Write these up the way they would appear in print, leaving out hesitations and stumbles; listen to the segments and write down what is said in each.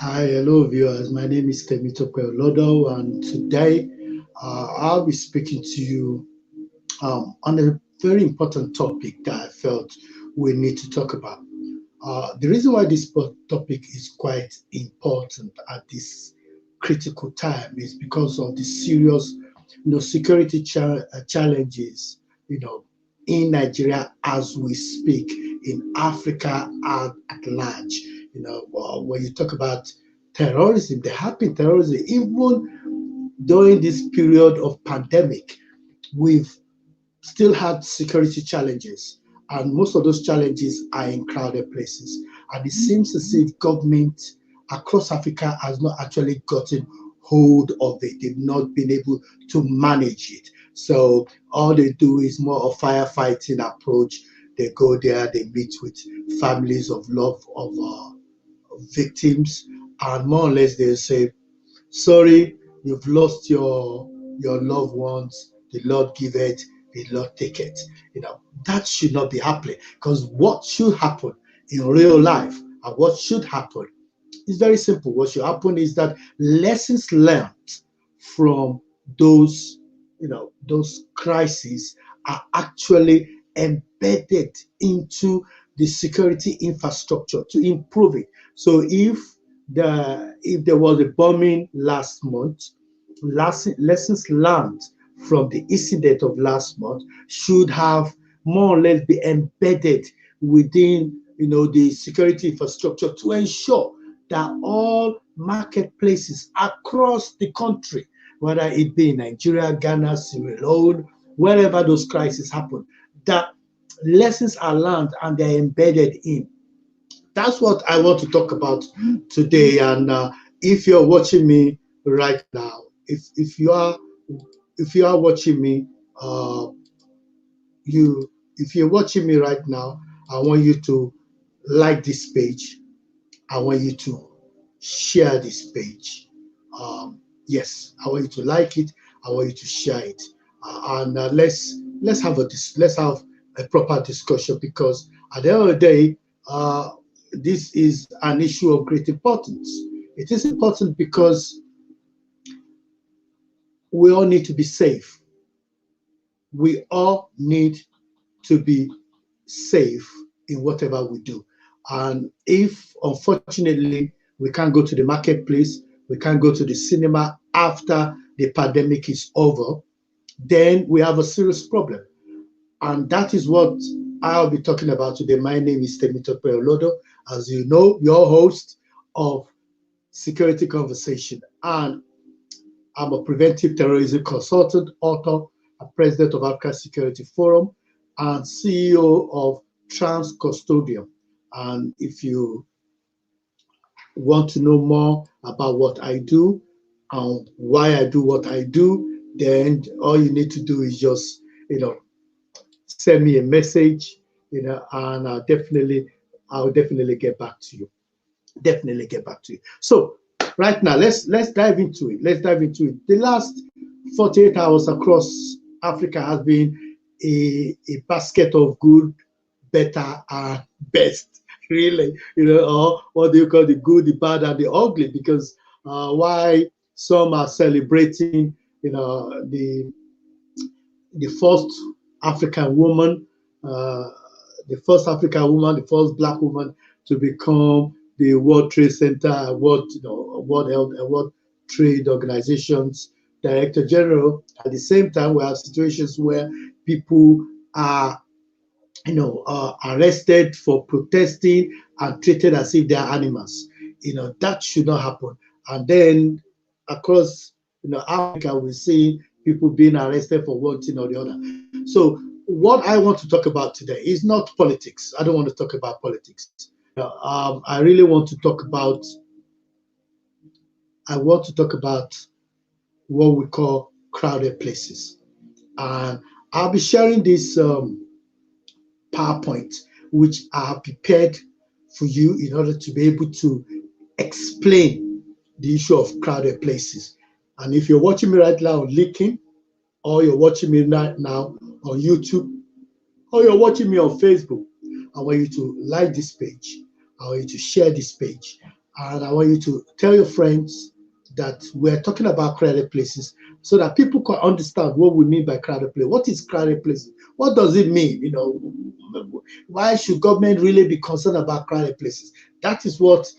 Hi, hello viewers. My name is Temitope Olodo, and today I'll be speaking to you on a very important topic that I felt we need to talk about. The reason why this topic is quite important at this critical time is because of the serious, security challenges, you know, in Nigeria as we speak, in Africa at large. When you talk about terrorism, there have been terrorism even during this period of pandemic. We've still had security challenges, and most of those challenges are in crowded places. And it seems as if government across Africa has not actually gotten hold of it. They've not been able to manage it. So all they do is more of firefighting approach. They go there, they meet with families of love of victims, and more or less they say, sorry, you've lost your loved ones. The Lord give it, the Lord take it. That should not be happening, because what should happen in real life and what should happen is very simple. What should happen is that lessons learned from those those crises are actually embedded into the security infrastructure to improve it. So if there was a bombing last month, lessons learned from the incident of last month should have more or less be embedded within the security infrastructure to ensure that all marketplaces across the country, whether it be in Nigeria, Ghana, Sierra Leone, wherever those crises happen, that lessons are learned and they're embedded in. That's what I want to talk about today. And if you're watching me right now, if you are watching me, uh, you if you're watching me right now, I want you to like this page. I want you to share this page. Yes, I want you to like it. I want you to share it, and let's have a proper discussion, because at the end of the day, this is an issue of great importance. It is important because we all need to be safe. We all need to be safe in whatever we do. And if unfortunately we can't go to the marketplace, we can't go to the cinema after the pandemic is over, then we have a serious problem. And that is what I'll be talking about today. My name is Temitope Olodo, as you know, your host of Security Conversation. And I'm a preventive terrorism consultant, author, and president of Africa Security Forum, and CEO of Trans Custodian. And if you want to know more about what I do and why I do what I do, then all you need to do is just, send me a message, and I'll definitely get back to you. Definitely get back to you. So right now, let's dive into it. Let's dive into it. The last 48 hours across Africa has been a basket of good, better, and best. Really, or what do you call the good, the bad, and the ugly? Because why some are celebrating, the first African woman, uh, the first black woman to become the World Trade Center, World Trade Organization's Director General. At the same time, we have situations where people are, arrested for protesting and treated as if they are animals. That should not happen. And then across, Africa, we see people being arrested for one thing or the other. So what I want to talk about today is not politics. I don't want to talk about politics. I really want to talk about. I want to talk about what we call crowded places, and I'll be sharing this PowerPoint, which I have prepared for you in order to be able to explain the issue of crowded places. And if you're watching me right now on LinkedIn, or you're watching me right now on YouTube, or you're watching me on Facebook, I want you to like this page. I want you to share this page. and I want you to tell your friends that we're talking about crowded places so that people can understand what we mean by crowded place. What is crowded places? What does it mean? Why should government really be concerned about crowded places? That is what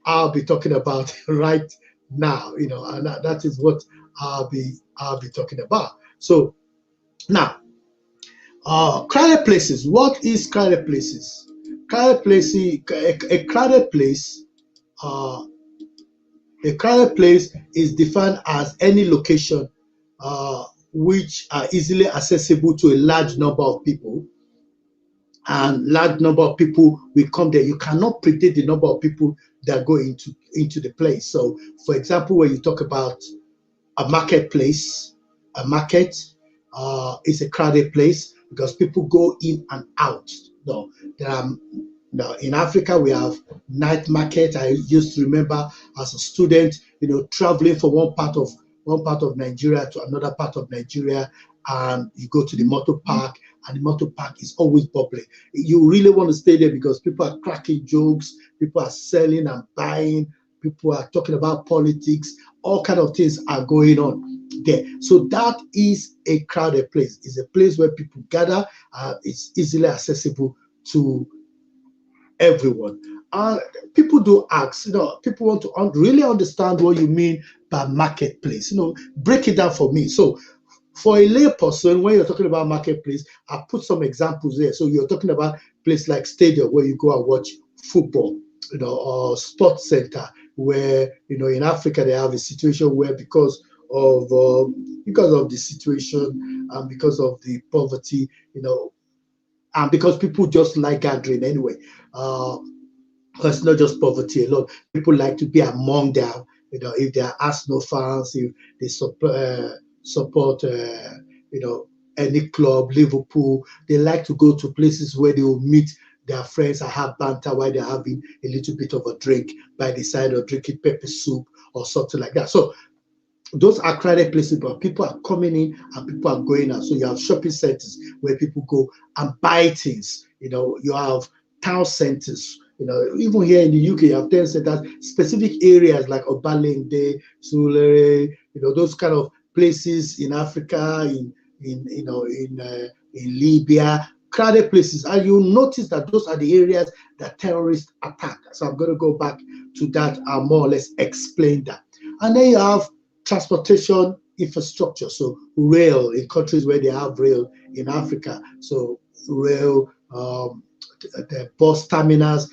I'll be talking about right now, and that is what I'll be talking about. So now, crowded places. What is crowded places? Crowded places, a crowded place. Uh, A crowded place is defined as any location uh, which are easily accessible to a large number of people, and large number of people will come there. You cannot predict the number of people that go into the place. So, for example, when you talk about a marketplace, a market is a crowded place because people go in and out. No, there are now in Africa we have night market. I used to remember as a student, traveling from one part of Nigeria to another part of Nigeria, and you go to the motor park, and the motor park is always bubbling. You really want to stay there because people are cracking jokes, people are selling and buying, people are talking about politics, all kind of things are going on there. So that is a crowded place. It's a place where people gather. It's easily accessible to everyone. People do ask, people want to really understand what you mean by marketplace. Break it down for me. So for a lay person, when you're talking about marketplace, I put some examples there. So you're talking about place like stadium where you go and watch football, or sports center where, in Africa they have a situation where because of the situation and because of the poverty, and because people just like gathering anyway. Uh, it's not just poverty alone. People like to be among their, if they are Arsenal fans, if they support, any club, Liverpool, they like to go to places where they will meet their friends and have banter while they're having a little bit of a drink by the side, or drinking pepper soup or something like that. So those are crowded places, but people are coming in and people are going out. So you have shopping centers where people go and buy things. You have town centers. Even here in the UK, you have town centers, specific areas like Obalende, Sulere, those kind of places in Africa, in Libya, crowded places. And you'll notice that those are the areas that terrorists attack. So I'm going to go back to that and more or less explain that. And then you have transportation infrastructure, so rail in countries where they have rail in Africa. So rail, the bus terminals,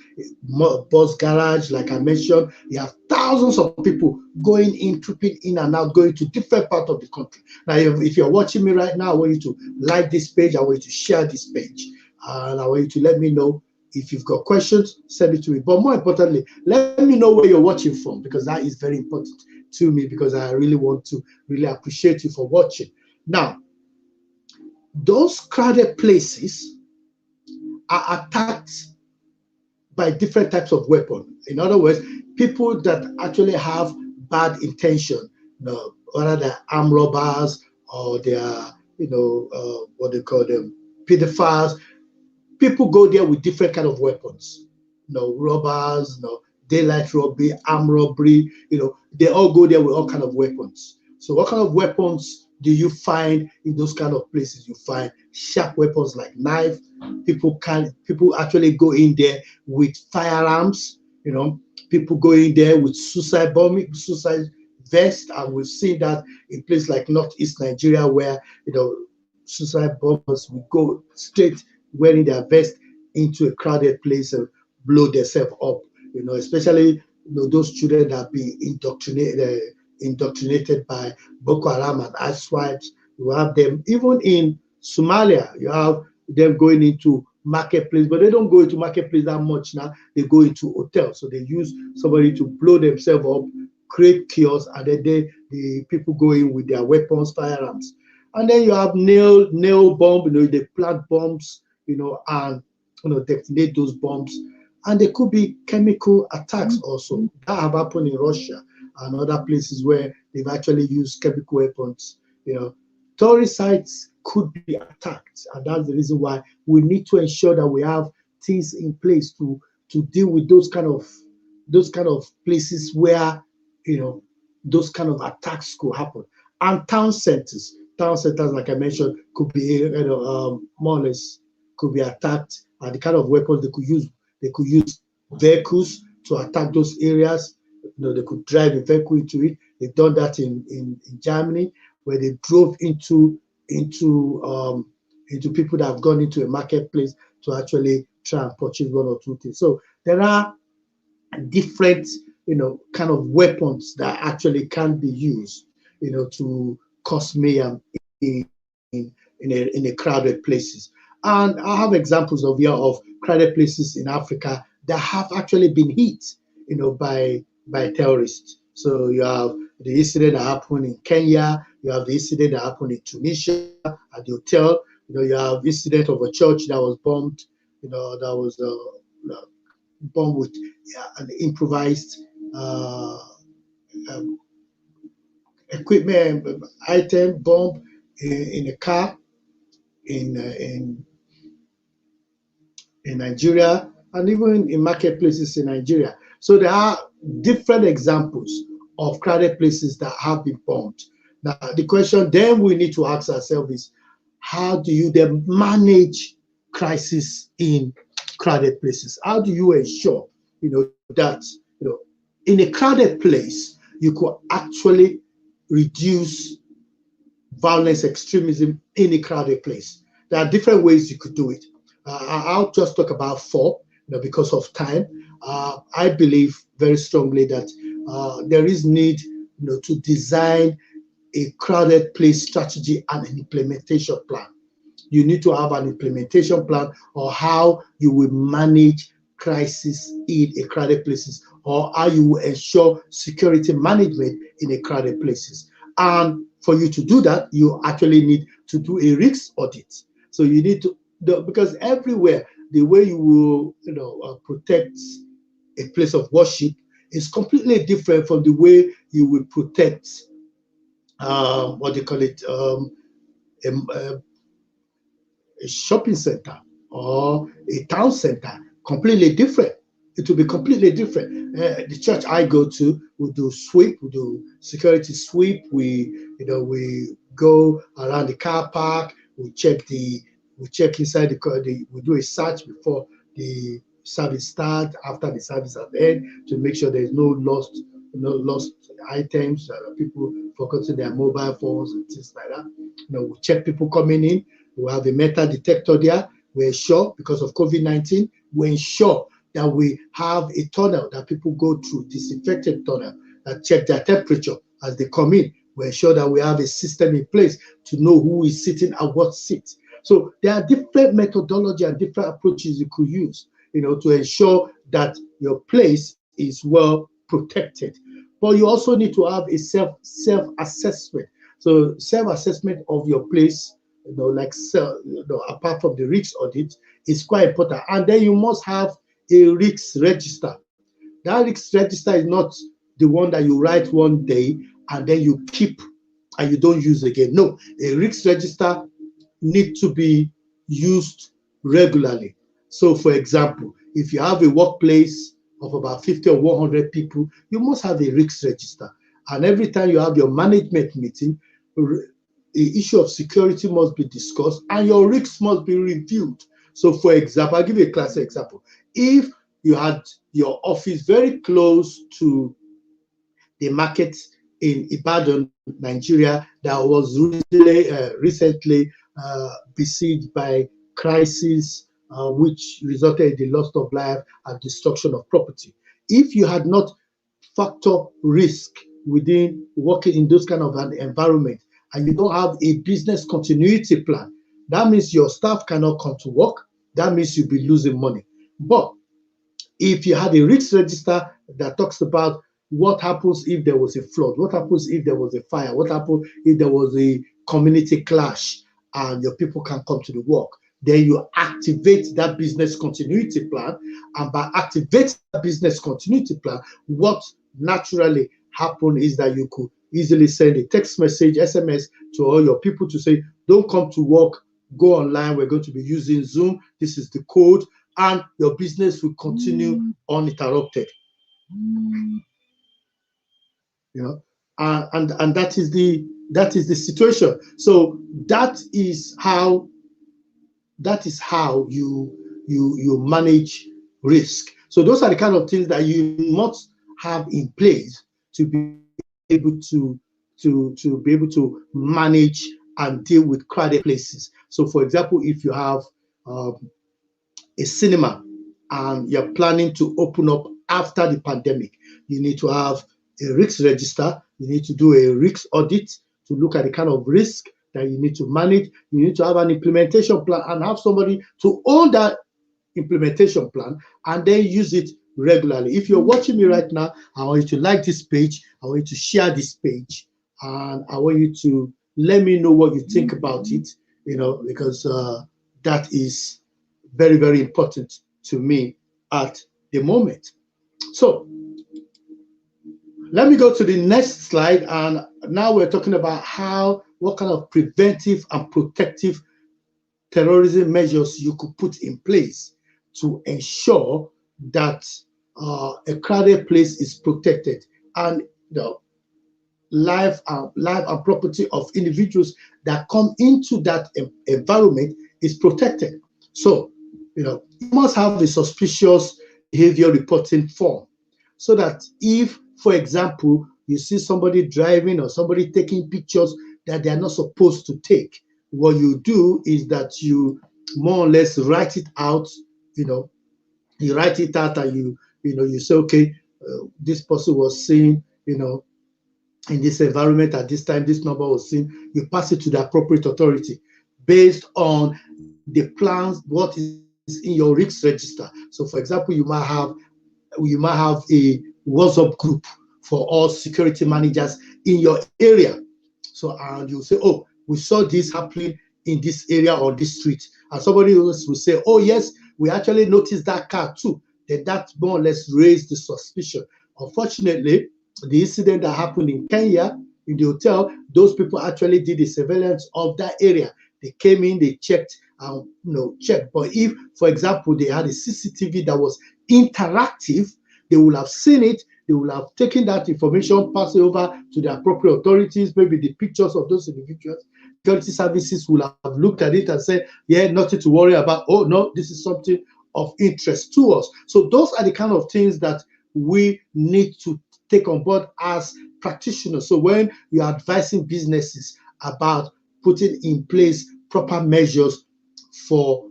bus garage, like I mentioned, you have thousands of people going in, trooping in and out, going to different parts of the country. Now, if you're watching me right now, I want you to like this page, I want you to share this page, and I want you to let me know if you've got questions, send it to me. But more importantly, let me know where you're watching from, because that is very important to me, because I really want to really appreciate you for watching. Now, those crowded places are attacked by different types of weapons. In other words, people that actually have bad intention, whether they're armed robbers or they are, what they call them, pedophiles. People go there with different kind of weapons. Robbers, daylight robbery, armed robbery. They all go there with all kind of weapons. So what kind of weapons do you find in those kind of places? You find sharp weapons like knife. People actually go in there with firearms. People go in there with suicide bombing, suicide vest, and we've seen that in places like northeast Nigeria, where suicide bombers will go straight wearing their vest into a crowded place and blow themselves up. Especially those children that have been indoctrinated by Boko Haram and ISWAP. You have them even in Somalia. You have them going into marketplace, but they don't go into marketplace that much now. They go into hotels, so they use somebody to blow themselves up, create chaos, and then the people go in with their weapons, firearms. And then you have nail bomb. They plant bombs, and detonate those bombs. And there could be chemical attacks also. That have happened in Russia and other places where they've actually used chemical weapons. Tourist sites could be attacked, and that's the reason why we need to ensure that we have things in place to deal with those kind of those kind of places where those kind of attacks could happen. And town centers, like I mentioned, could be more or less could be attacked, and the kind of weapons they could use vehicles to attack those areas. They could drive a vehicle into it. They've done that in Germany, where they drove into people that have gone into a marketplace to actually try and purchase one or two things. So there are different, kind of weapons that actually can be used, to cause mayhem in a crowded places. And I have examples of crowded places in Africa that have actually been hit, by terrorists. So you have the incident that happened in Kenya, you have the incident that happened in Tunisia at the hotel, you have incident of a church that was bombed, that was bombed with an improvised um, equipment item bomb in a car in Nigeria, and even in marketplaces in Nigeria. So there are different examples of crowded places that have been bombed. Now, the question then we need to ask ourselves is, how do you then manage crisis in crowded places? How do you ensure, that, in a crowded place, you could actually reduce violence, extremism in a crowded place? There are different ways you could do it. I'll just talk about four, because of time. I believe very strongly that there is need, to design a crowded place strategy and an implementation plan. You need to have an implementation plan or how you will manage crisis in a crowded places, or how you will ensure security management in a crowded places. And for you to do that, you actually need to do a risk audit. So you need to, because everywhere, the way you will, protect a place of worship is completely different from the way you will protect, what do you call it, a, a shopping center or a town center. Completely different. It will be completely different. The church I go to, we do sweep, we do security sweep. We go around the car park. We check inside the car. We do a search before the service starts. After the service at the end, to make sure there's no lost items. People forgetting their mobile phones and things like that. We check people coming in. We have a metal detector there. We ensure, because of COVID-19, we ensure that we have a tunnel that people go through, disinfected tunnel, that check their temperature as they come in. We ensure that we have a system in place to know who is sitting at what seat. So there are different methodology and different approaches you could use, to ensure that your place is well protected. But you also need to have a self-assessment. So self-assessment of your place, apart from the risk audit, is quite important. And then you must have a risk register. That risk register is not the one that you write one day and then you keep and you don't use again. No, a risk register needs to be used regularly. So, for example, if you have a workplace of about 50 or 100 people, you must have a risk register. And every time you have your management meeting, the issue of security must be discussed and your risks must be reviewed. So, for example, I'll give you a classic example. If you had your office very close to the market in Ibadan, Nigeria, that was recently besieged by crisis, which resulted in the loss of life and destruction of property. If you had not factor risk within working in those kind of an environment, and you don't have a business continuity plan, that means your staff cannot come to work. That means you'll be losing money. But if you had a risk register that talks about what happens if there was a flood, what happens if there was a fire, what happens if there was a community clash and your people can come to the work, then you activate that business continuity plan. And by activating that business continuity plan, what naturally happen is that you could easily send a text message, SMS to all your people to say, don't come to work, go online, we're going to be using Zoom, this is the code, and your business will continue uninterrupted. You know, and that is the situation. So that is how you manage risk. So those are the kind of things that you must have in place to be able to be able to manage and deal with crowded places. So for example, if you have um, a cinema and you're planning to open up after the pandemic, you need to have a risk register, you need to do a risk audit to look at the kind of risk that you need to manage. You need to have an implementation plan and have somebody to own that implementation plan and then use it regularly. If you're watching me right now, I want you to like this page, I want you to share this page, and I want you to let me know what you think about it, because that is very, very important to me at the moment. So let me go to the next slide. And now we're talking about what kind of preventive and protective terrorism measures you could put in place to ensure that a crowded place is protected and the life and property of individuals that come into that environment is protected. So, you must have a suspicious behavior reporting form so that if, for example, you see somebody driving or somebody taking pictures that they are not supposed to take, what you do is that you more or less write it out. You write it out and you say, okay, this person was seen, in this environment at this time, this number was seen. You pass it to the appropriate authority based on the plans, what is in your risk register. So for example, you might have a WhatsApp group for all security managers in your area. So and you say, oh, we saw this happening in this area or this street, and somebody else will say, oh yes, we actually noticed that car too. Then that more or less raised the suspicion. Unfortunately, the incident that happened in Kenya in the hotel, those people actually did a surveillance of that area. They came in, they checked, and checked. But if, for example, they had a CCTV that was interactive, they will have seen it. They will have taken that information, passed it over to the appropriate authorities, maybe the pictures of those individuals. Security services will have looked at it and said, yeah, nothing to worry about. Oh, no, this is something of interest to us. So those are the kind of things that we need to take on board as practitioners. So when you're advising businesses about putting in place proper measures for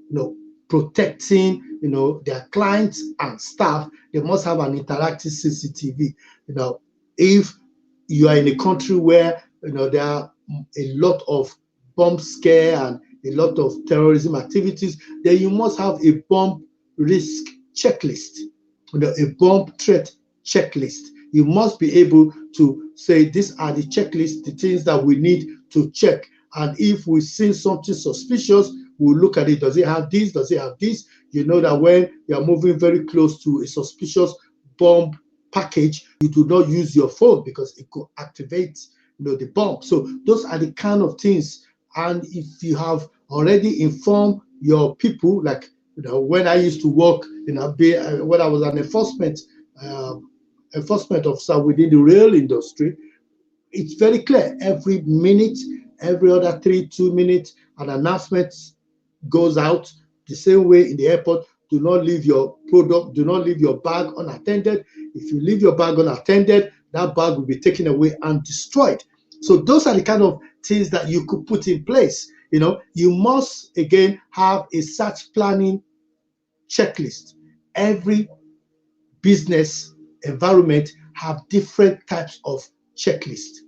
protecting their clients and staff, they must have an interactive CCTV. If you are in a country where there are a lot of bomb scare and a lot of terrorism activities, then you must have a bomb risk checklist, a bomb threat checklist. You must be able to say these are the checklists, the things that we need to check. And if we see something suspicious, we'll look at it. Does it have this? Does it have this? You know that when you're moving very close to a suspicious bomb package, you do not use your phone because it could activate the bomb. So those are the kind of things. And if you have already informed your people, like when I used to work when I was an enforcement officer within the rail industry, it's very clear. Every minute, every other 2 minutes, an announcement goes out. The same way in the airport, do not leave your bag unattended. If you leave your bag unattended, that bag will be taken away and destroyed. So those are the kind of things that you could put in place. You must again have a search planning checklist. Every business environment have different types of checklist.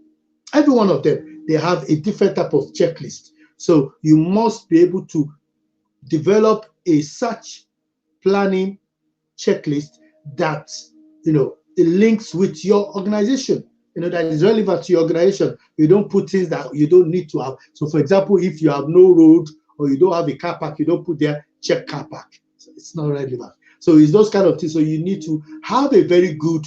Every one of them, they have a different type of checklist. So you must be able to develop a search planning checklist that it links with your organization, that is relevant to your organization. You don't put things that you don't need to have. So for example, if you have no road or you don't have a car park, you don't put there check car park. So it's not relevant. So it's those kind of things. So you need to have a very good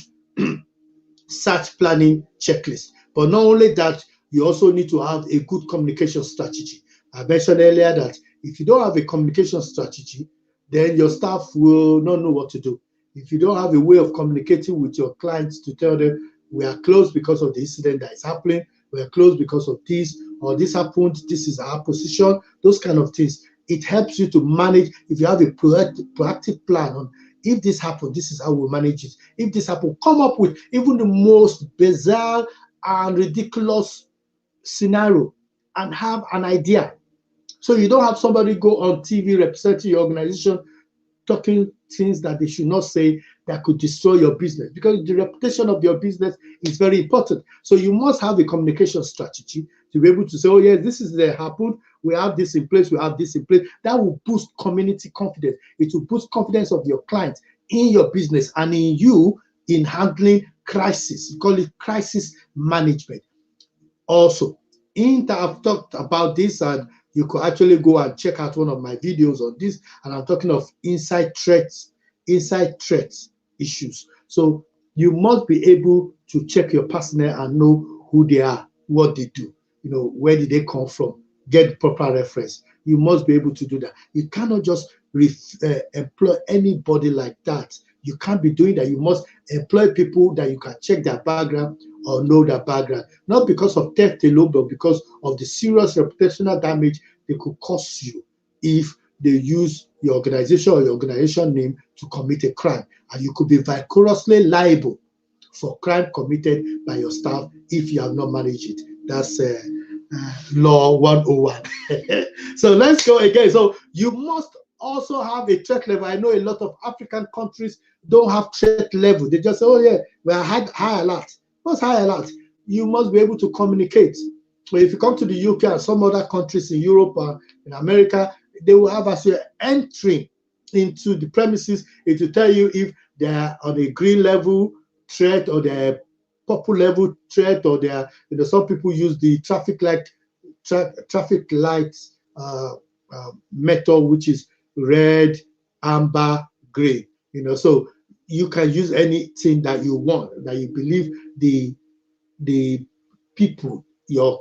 search planning checklist. But not only that, you also need to have a good communication strategy. I mentioned earlier that if you don't have a communication strategy, then your staff will not know what to do. If you don't have a way of communicating with your clients to tell them we are closed because of the incident that is happening, we are closed because of this, or this happened, this is our position, those kind of things, it helps you to manage. If you have a proactive plan on, if this happened, this is how we manage it. If this happened, come up with even the most bizarre and ridiculous scenario and have an idea. So you don't have somebody go on TV representing your organization talking things that they should not say that could destroy your business, because the reputation of your business is very important. So you must have a communication strategy to be able to say, oh yeah, this is that happened, we have this in place, we have this in place. That will boost community confidence. It will boost confidence of your clients in your business and in you in handling crisis. We call it crisis management. Also, I've talked about this, and you could actually go and check out one of my videos on this, and I'm talking of inside threats issues. So you must be able to check your personnel and know who they are, what they do, where did they come from, get proper reference. You must be able to do that. You cannot just employ anybody like that. You can't be doing that. You must employ people that you can check their background or know their background, not because of theft alone, but because of the serious reputational damage they could cause you if they use your organization or your organization name to commit a crime. And you could be vicariously liable for crime committed by your staff if you have not managed it. That's Law 101. So let's go again. So you must also have a threat level. I know a lot of African countries don't have threat level. They just say, oh yeah, we are high alert. What's high alert? You must be able to communicate. So if you come to the UK and some other countries in Europe or in America, they will have, as you're entering into the premises, it will tell you if they're on a green level threat or they're purple level threat, or they're, some people use the traffic light method, which is red, amber, green. So you can use anything that you want, that you believe the people, your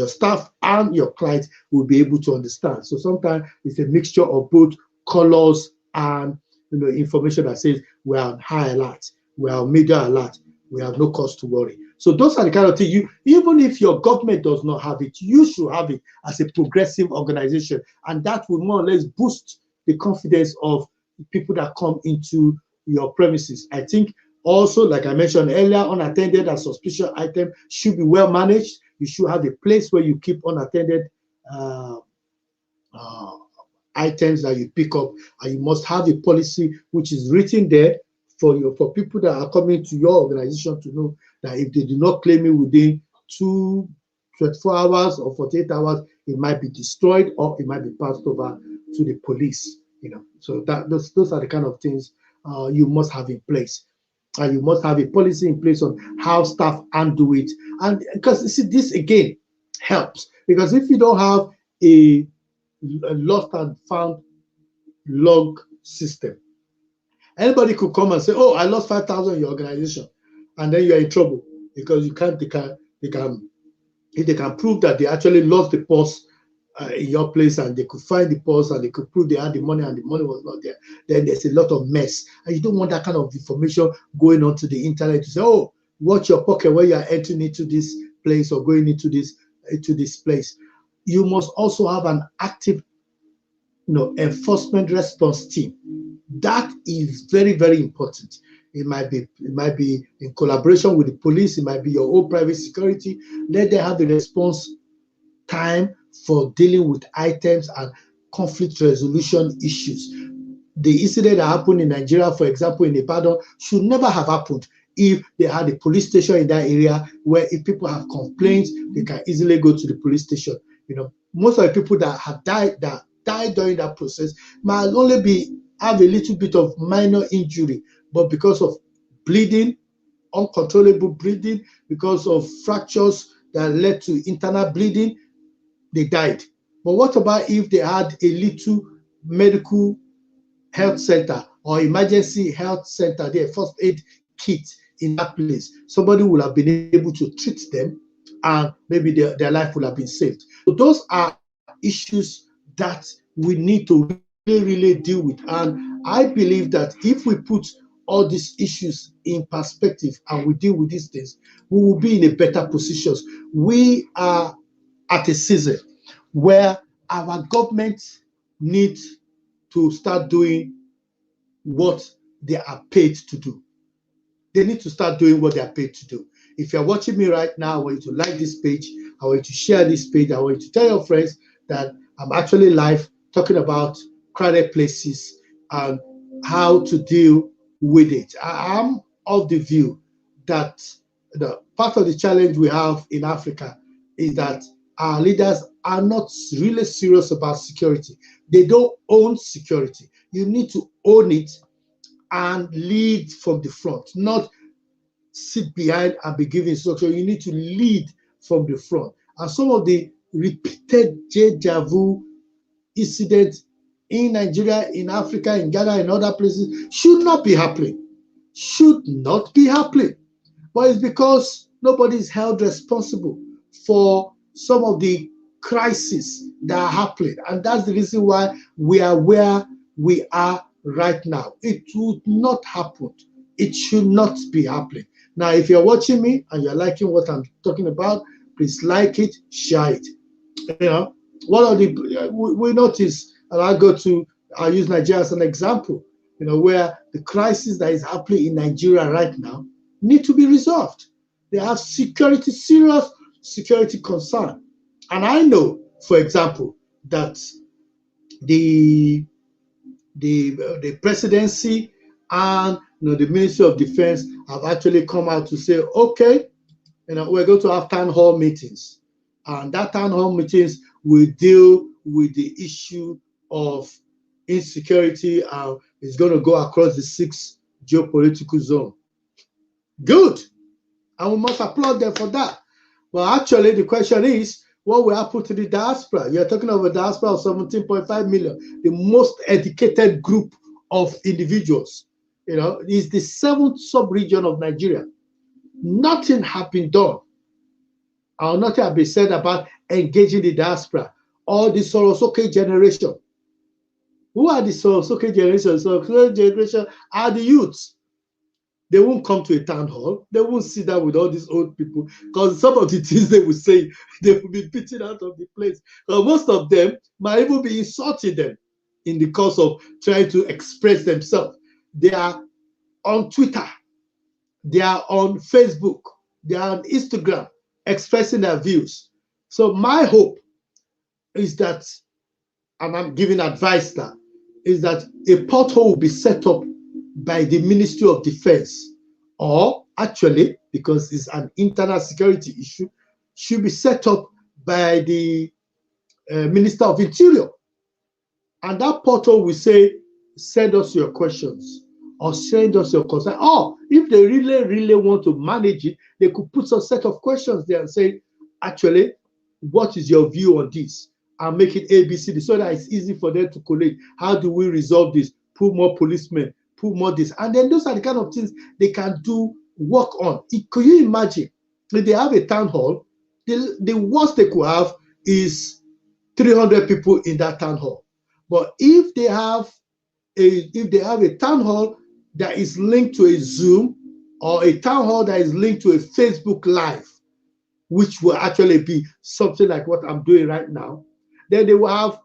staff and your clients will be able to understand. So sometimes it's a mixture of both colors and information that says we are on high alert, we are on media alert, we have no cause to worry. So those are the kind of things even if your government does not have it, you should have it as a progressive organization, and that will more or less boost the confidence of the people that come into your premises. I think also, like I mentioned earlier, unattended and suspicious items should be well managed. You should have a place where you keep unattended items that you pick up, and you must have a policy which is written there for people that are coming to your organization to know that if they do not claim it within 24 hours or 48 hours, it might be destroyed or it might be passed over to the police. So those are the kind of things you must have in place. And you must have a policy in place on how staff handle it. And because you see, this again helps, because if you don't have a lost and found log system, anybody could come and say, oh, I lost 5,000 in your organization, and then you're in trouble, because if they can prove that they actually lost the purse in your place, and they could find the purse and they could prove they had the money and the money was not there, then there's a lot of mess. And you don't want that kind of information going onto the internet to say, oh, watch your pocket when you are entering into this place or going into this place. You must also have an active enforcement response team. That is very, very important. It might be in collaboration with the police, it might be your own private security. Let them have the response time for dealing with items and conflict resolution issues. The incident that happened in Nigeria, for example, in Ibadan, should never have happened if they had a police station in that area where if people have complaints, they can easily go to the police station. Most of the people that have died during that process might only have a little bit of minor injury, but because of bleeding, uncontrollable bleeding, because of fractures that led to internal bleeding, they died. But what about if they had a little medical health center or emergency health center, their first aid kit in that place? Somebody would have been able to treat them, and maybe their life would have been saved. So those are issues that we need to really, really deal with. And I believe that if we put all these issues in perspective and we deal with these things, we will be in a better position. We are at a season where our government needs to start doing what they are paid to do. They need to start doing what they are paid to do. If you're watching me right now, I want you to like this page. I want you to share this page. I want you to tell your friends that I'm actually live talking about crowded places and how to deal with it. I am of the view that the part of the challenge we have in Africa is that our leaders are not really serious about security. They don't own security. You need to own it and lead from the front, not sit behind and be giving instruction. You need to lead from the front. And some of the repeated deja vu incidents in Nigeria, in Africa, in Ghana, and other places should not be happening. Should not be happening. But it's because nobody is held responsible for some of the crises that are happening. And that's the reason why we are where we are right now. It would not happen. It should not be happening. Now, if you're watching me and you're liking what I'm talking about, please like it, share it. You know, one of the we notice, and I'll use Nigeria as an example, where the crisis that is happening in Nigeria right now need to be resolved. They have serious security concern. And I know, for example, that the presidency and the Ministry of Defense have actually come out to say, okay, we're going to have town hall meetings. And that town hall meetings will deal with the issue of insecurity and it's going to go across the 6 geopolitical zone. Good. And we must applaud them for that. Well, actually, the question is, what will happen to the diaspora? You're talking of a diaspora of 17.5 million, the most educated group of individuals. It's the 7th sub-region of Nigeria. Nothing has been done, or nothing has been said about engaging the diaspora or the Sorosoke generation. Who are the Sorosoke generation? Sorosoke generation are the youths. They won't come to a town hall. They won't sit down with all these old people because some of the things they will say, they will be beaten out of the place. Most of them might even be insulting them in the course of trying to express themselves. They are on Twitter. They are on Facebook. They are on Instagram expressing their views. So my hope is that, and I'm giving advice now, is that a portal will be set up by the Ministry of Defense, or actually, because it's an internal security issue, should be set up by the Minister of Interior. And that portal will say, send us your questions or send us your concern. Or if they really want to manage it, they could put some set of questions there and say, actually, what is your view on this? And make it ABCD so that it's easy for them to collate. How do we resolve this? Put more policemen, put more this. And then those are the kind of things they can do work on. Could you imagine if they have a town hall, the worst they could have is 300 people in that town hall. But if they have a town hall that is linked to a Zoom or a town hall that is linked to a Facebook Live, which will actually be something like what I'm doing right now, then they will have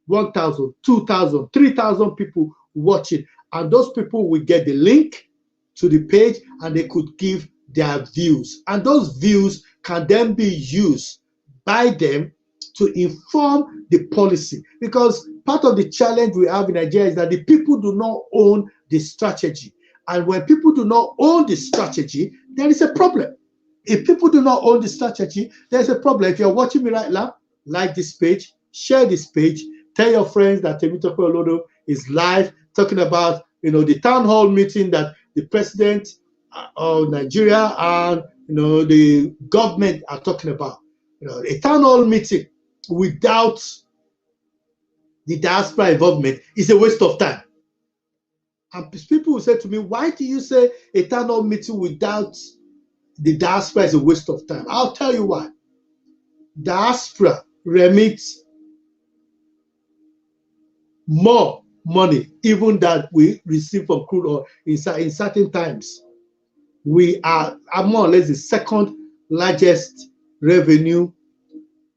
1,000, 2,000, 3,000 people watching. And those people will get the link to the page and they could give their views. And those views can then be used by them to inform the policy. Because part of the challenge we have in Nigeria is that the people do not own the strategy. And when people do not own the strategy, there is a problem. If people do not own the strategy, there's a problem. If you're watching me right now, like this page, share this page, tell your friends that Temitope Olodo is live talking about the town hall meeting that the president of Nigeria and the government are talking about. A town hall meeting without the diaspora involvement is a waste of time. And people will say to me, why do you say a town hall meeting without the diaspora is a waste of time? I'll tell you why. Diaspora remits more money, even that we receive from crude oil in certain times. We are more or less the second largest revenue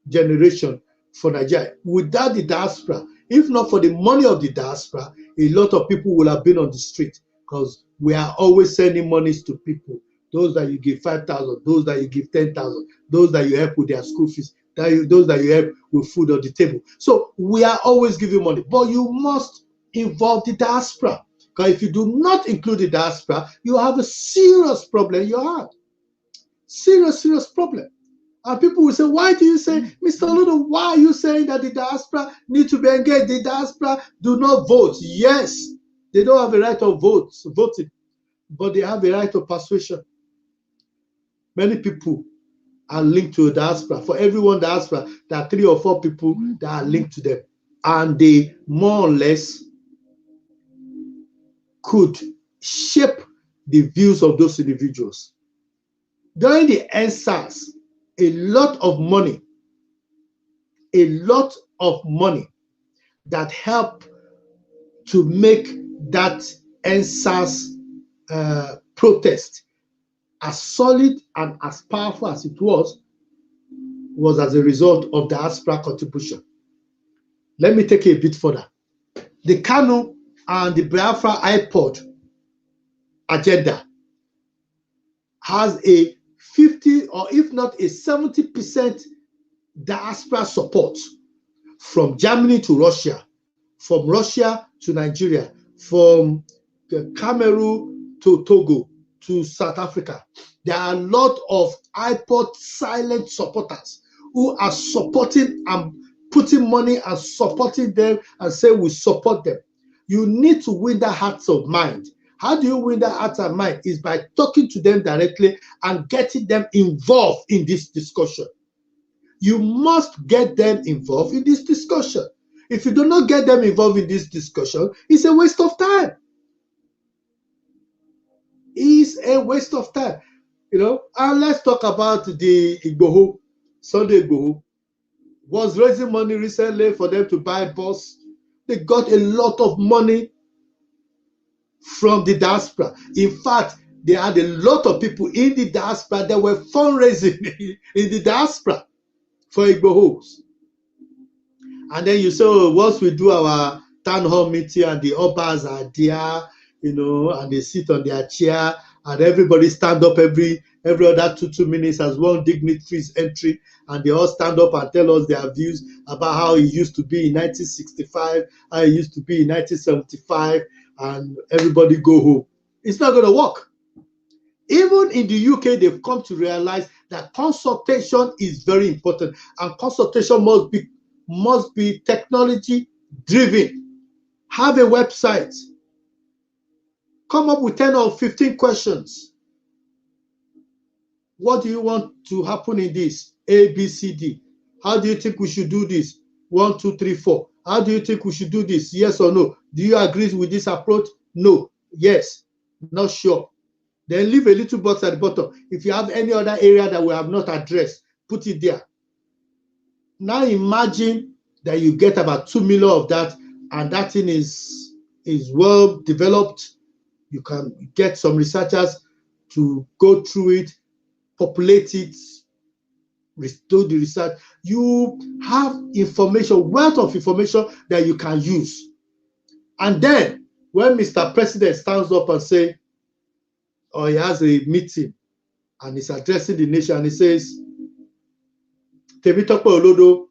generation for Nigeria. Without the diaspora, if not for the money of the diaspora, a lot of people will have been on the street, because we are always sending monies to people. Those that you give 5,000, those that you give 10,000, those that you help with their school fees, those that you help with food on the table. So we are always giving money, but you must involve the diaspora. Because if you do not include the diaspora, you have a serious problem in your heart. Serious problem. And people will say, why do you say, Mr. Olodo, why are you saying that the diaspora need to be engaged? The diaspora do not vote. Yes, they don't have a right of voting, but they have a right of persuasion. Many people are linked to a diaspora. For every one diaspora, there are 3 or 4 people that are linked to them. And they more or less could shape the views of those individuals. During the NSAS, a lot of money that helped to make that NSAS protest as solid and as powerful as it was as a result of diaspora contribution. Let me take it a bit further. The Kanu and the Biafra iPod agenda has a 50 or if not a 70% diaspora support, from Germany to Russia, from Russia to Nigeria, from Cameroon to Togo to South Africa. There are a lot of iPod silent supporters who are supporting and putting money and supporting them and say we support them. You need to win their hearts of mind. How do you win their hearts and mind? Is by talking to them directly and getting them involved in this discussion. You must get them involved in this discussion. If you do not get them involved in this discussion, it's a waste of time. It's a waste of time. And let's talk about the Igboho, Sunday Igboho. Was raising money recently for them to buy a bus. They got a lot of money from the diaspora. In fact, they had a lot of people in the diaspora that were fundraising in the diaspora for Igbohos. And then you say, once we do our town hall meeting and the Obas are there, and they sit on their chair and everybody stand up every other 2 minutes as one dignitaries entry, and they all stand up and tell us their views about how it used to be in 1965, how it used to be in 1975, and everybody go home. It's not going to work. Even in the UK, they've come to realize that consultation is very important, and consultation must be technology driven. Have a website. Come up with 10 or 15 questions. What do you want to happen in this? A, B, C, D. How do you think we should do this? 1, 2, 3, 4. How do you think we should do this? Yes or no? Do you agree with this approach? No. Yes. Not sure. Then leave a little box at the bottom. If you have any other area that we have not addressed, put it there. Now imagine that you get about 2 million of that, and that thing is well developed. You can get some researchers to go through it, populate it, do the research. You have information, wealth of information that you can use. And then when Mr. President stands up and say, or he has a meeting and he's addressing the nation, and he says, Temitope Olodo,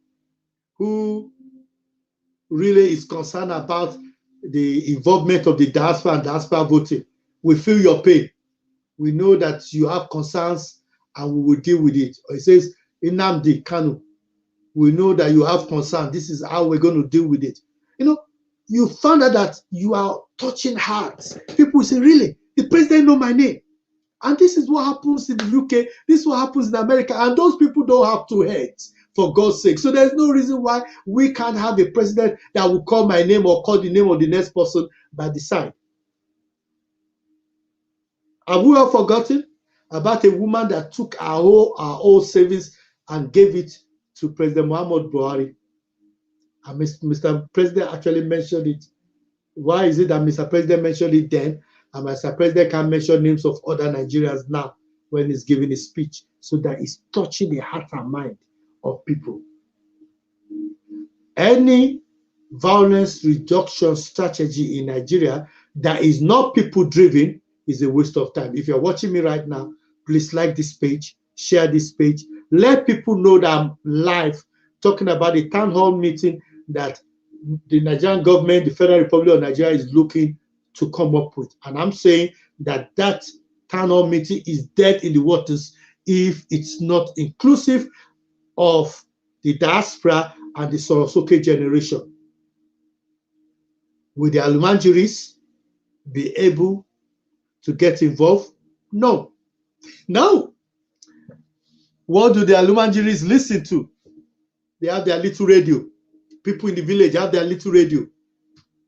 who really is concerned about the involvement of the diaspora and diaspora voting, we feel your pain. We know that you have concerns and we will deal with it. Or he says, Nnamdi Kanu, we know that you have concerns. This is how we're going to deal with it. You found out that you are touching hearts. People say, really? The president know my name. And this is what happens in the UK. This is what happens in America. And those people don't have 2 heads, for God's sake. So there's no reason why we can't have a president that will call my name or call the name of the next person by the side. Have we all forgotten about a woman that took our whole savings and gave it to President Muhammad Buhari? And Mr. President actually mentioned it Why is it that Mr. President mentioned it then, and Mr. President can't mention names of other Nigerians now when he's giving his speech? So that it's touching the heart and mind of people. Any violence reduction strategy in Nigeria that is not people-driven is a waste of time. If you're watching me right now, please like this page, share this page, let people know that I'm live talking about the town hall meeting that the Nigerian government, the Federal Republic of Nigeria, is looking to come up with. And I'm saying that that town hall meeting is dead in the waters if it's not inclusive of the diaspora and the Sorosoke generation. Will the Alumanjiris be able to get involved? No. No. What do the Alumanjiris listen to? They have their little radio. People in the village have their little radio.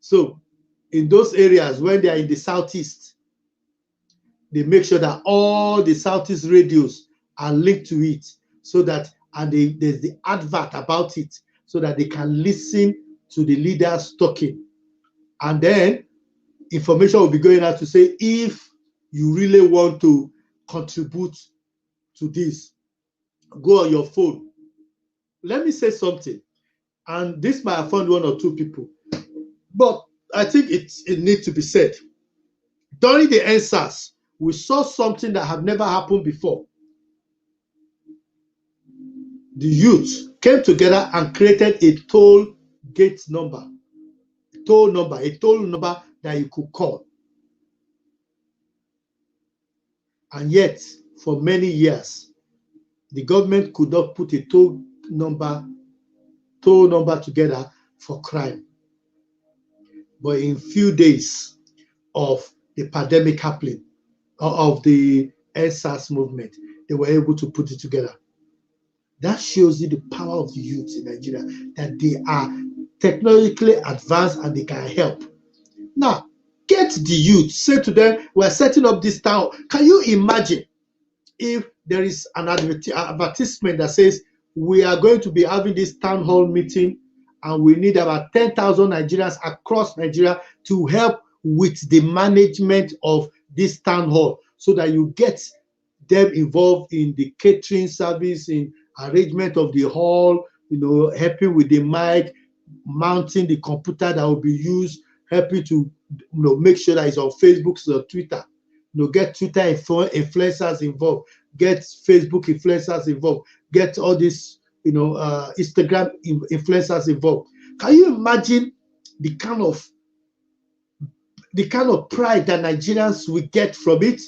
So in those areas, when they are in the southeast, they make sure that all the southeast radios are linked to it, so that, and there's the advert about it, so that they can listen to the leaders talking. And then information will be going out to say, if you really want to contribute to this, go on your phone. Let me say something, and this might offend one or two people, but I think it needs to be said. During the NSAS, we saw something that had never happened before. The youth came together and created a toll gate number, a toll number that you could call. And yet, for many years, the government could not put a toll number together for crime. But in few days of the pandemic happening, of the NSAS movement, they were able to put it together. That shows you the power of the youth in Nigeria, that they are technologically advanced and they can help. Now, get the youth, say to them, we're setting up this town. Can you imagine if there is an advertisement that says, we are going to be having this town hall meeting and we need about 10,000 Nigerians across Nigeria to help with the management of this town hall, so that you get them involved in the catering service, in arrangement of the hall, helping with the mic, mounting the computer that will be used, helping to make sure that it's on Facebook or Twitter. Get Twitter influencers involved, get Facebook influencers involved, get all these Instagram influencers involved. Can you imagine the kind of pride that Nigerians will get from it?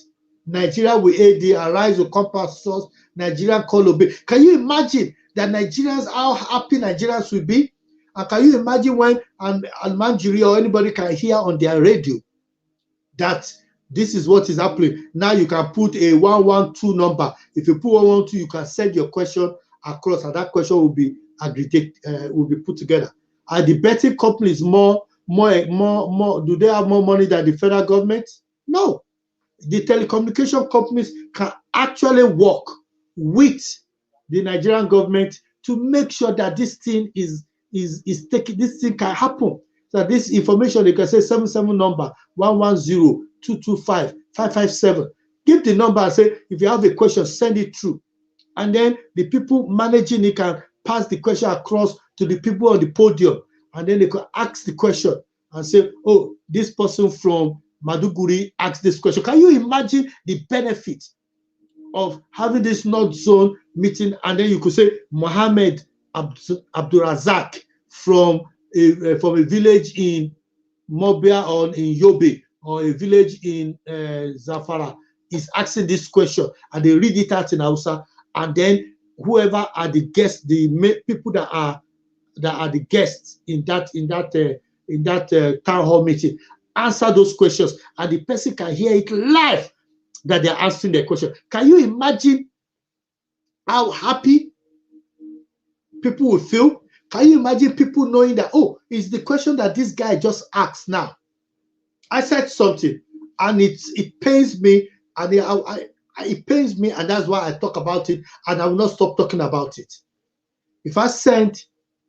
Nigeria will aid, arise will compass us, Nigeria call obey. Can you imagine that Nigerians, how happy Nigerians will be? And can you imagine when Almanjiri or anybody can hear on their radio that this is what is happening? Now you can put a 112 number. If you put 112, you can send your question across, and that question will be aggregated, will be put together. Are the betting companies more? Do they have more money than the federal government? No. The telecommunication companies can actually work with the Nigerian government to make sure that this thing is taking, this thing can happen. So this information, they can say 77 number 110-225-557. Give the number and say, if you have a question, send it through. And then the people managing it can pass the question across to the people on the podium. And then they could ask the question and say, oh, this person from Maduguri asked this question. Can you imagine the benefit of having this North Zone meeting? And then you could say Mohammed Abdurazak from a village in Mobia or in Yobe, or a village in Zafara is asking this question, and they read it out in Hausa, and then whoever are the guests, the people that are the guests in that town hall meeting, answer those questions, and the person can hear it live that they're answering their question. Can you imagine how happy people will feel? Can you imagine people knowing that, oh, it's the question that this guy just asked now? I said something, and it pains me, and it pains me, and that's why I talk about it, and I will not stop talking about it. If I send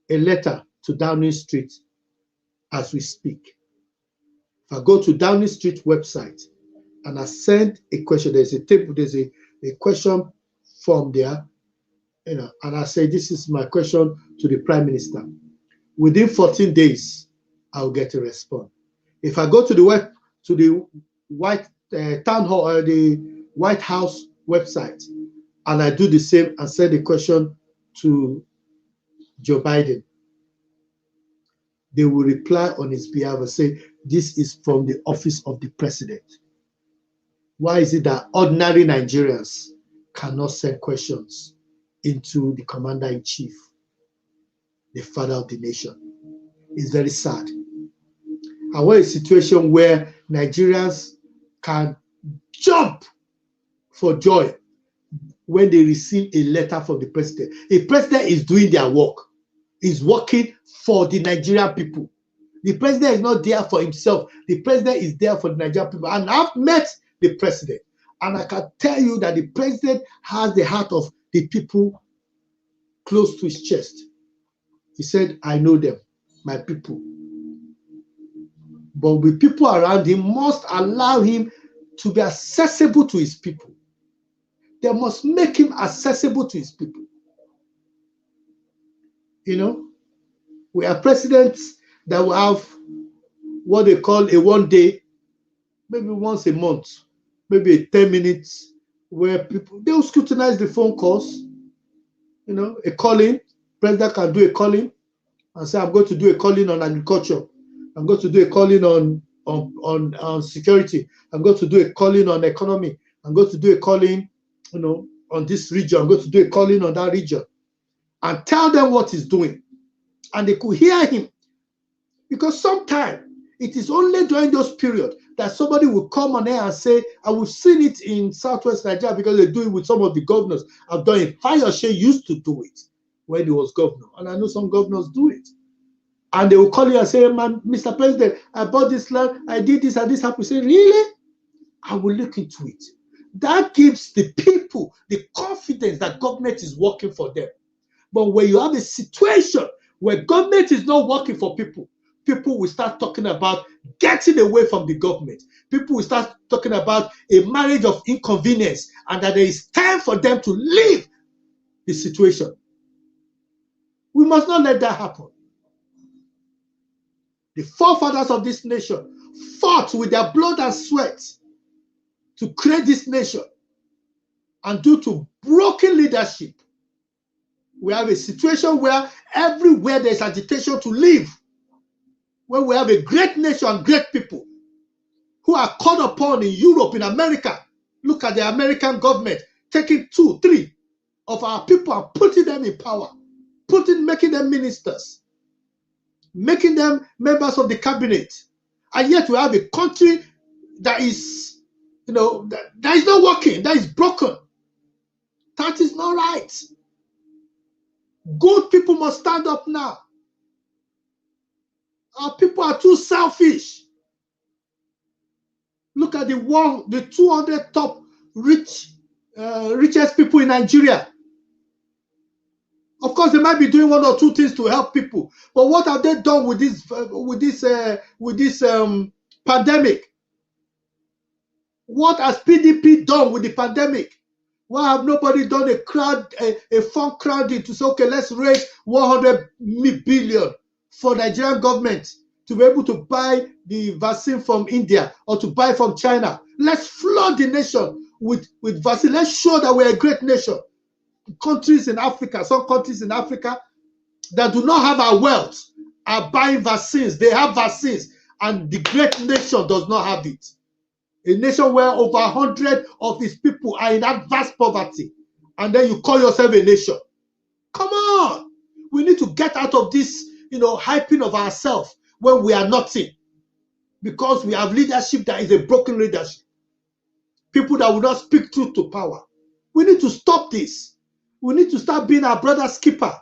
a letter to Downing Street as we speak, I go to Downing Street website and I send a question, there's a table, there's a question form there, and I say, this is my question to the Prime Minister. Within 14 days, I'll get a response. If I go to the White Town Hall or the White House website, and I do the same and send a question to Joe Biden, they will reply on his behalf and say, this is from the office of the president. Why is it that ordinary Nigerians cannot send questions into the commander-in-chief, the father of the nation? It's very sad. And we're in a situation where Nigerians can jump for joy when they receive a letter from the president. The president is doing their work. He's working for the Nigerian people. The president is not there for himself. The president is there for the Nigerian people. And I've met the president, and I can tell you that the president has the heart of the people close to his chest. He said, I know them, my people. But the people around him must allow him to be accessible to his people. They must make him accessible to his people. You know, we are presidents that will have what they call a one day, maybe once a month, maybe 10 minutes, where people, they will scrutinize the phone calls. You know, a calling, president can do a calling and say, I'm going to do a calling on agriculture. I'm going to do a calling on security. I'm going to do a calling on economy. I'm going to do a calling, you know, on this region. I'm going to do a calling on that region. And tell them what he's doing. And they could hear him. Because sometimes it is only during those periods that somebody will come on air and say, and we've seen it in Southwest Nigeria because they do it with some of the governors. I've done it. Fayose used to do it when he was governor. And I know some governors do it. And they will call you and say, man, Mr. President, I bought this land, I did this and this happened. You say, really? I will look into it. That gives the people the confidence that government is working for them. But when you have a situation where government is not working for people, people will start talking about getting away from the government. People will start talking about a marriage of inconvenience and that there is time for them to leave the situation. We must not let that happen. The forefathers of this nation fought with their blood and sweat to create this nation. And due to broken leadership, we have a situation where everywhere there's agitation to leave. When we have a great nation and great people who are called upon in Europe, in America. Look at the American government taking 2, 3 of our people and putting them in power, making them ministers, making them members of the cabinet. And yet we have a country that is, you know, that is not working, that is broken. That is not right. Good people must stand up now. Our people are too selfish. Look at the 200 top richest people in Nigeria. Of course, they might be doing 1 or 2 things to help people, but what have they done with this pandemic? What has PDP done with the pandemic? Why have nobody done a fund crowding to say, okay, let's raise 100 billion for Nigerian government to be able to buy the vaccine from India or to buy from China? Let's flood the nation with vaccine. Let's show that we're a great nation. Countries in Africa, some countries in Africa that do not have our wealth are buying vaccines. They have vaccines, and the great nation does not have it. A nation where over 100 of its people are in that vast poverty, and then you call yourself a nation. Come on. We need to get out of this, hyping of ourselves when we are nothing, because we have leadership that is a broken leadership. People that will not speak truth to power. We need to stop this. We need to start being our brother's keeper.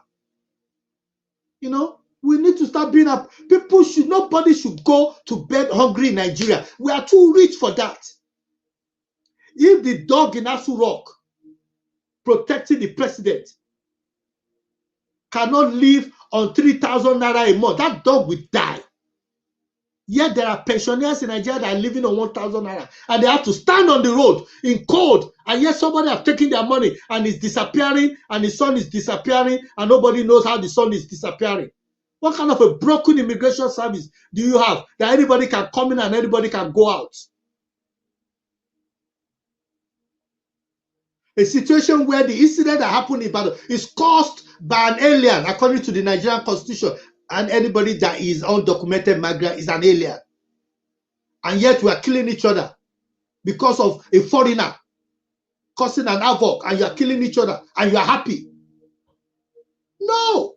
We need to start being nobody should go to bed hungry in Nigeria. We are too rich for that. If the dog in Asu Rock protecting the president cannot live on 3,000 naira a month, that dog will die. Yet there are pensioners in Nigeria that are living on 1,000 naira, and they have to stand on the road in cold, and yet somebody has taken their money and is disappearing, and the son is disappearing, and nobody knows how the son is disappearing. What kind of a broken immigration service do you have that anybody can come in and anybody can go out? A situation where the incident that happened in Ibadan is caused by an alien, according to the Nigerian constitution, and anybody that is undocumented migrant is an alien. And yet we are killing each other because of a foreigner causing an havoc, and you are killing each other and you are happy. No.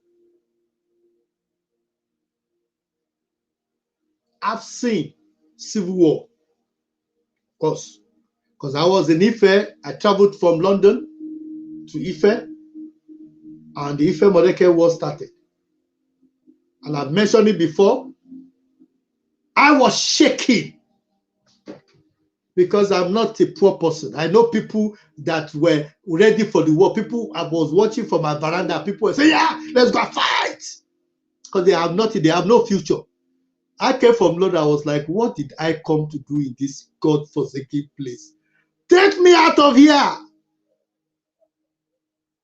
I've seen civil war. Because I was in Ife. I traveled from London to Ife, and the Ife Modeke war started. And I've mentioned it before. I was shaking because I'm not a poor person. I know people that were ready for the war. People I was watching from my veranda, people were saying, yeah, let's go fight. Because they have nothing, they have no future. I came from London, I was like, what did I come to do in this God-forsaken place? Take me out of here.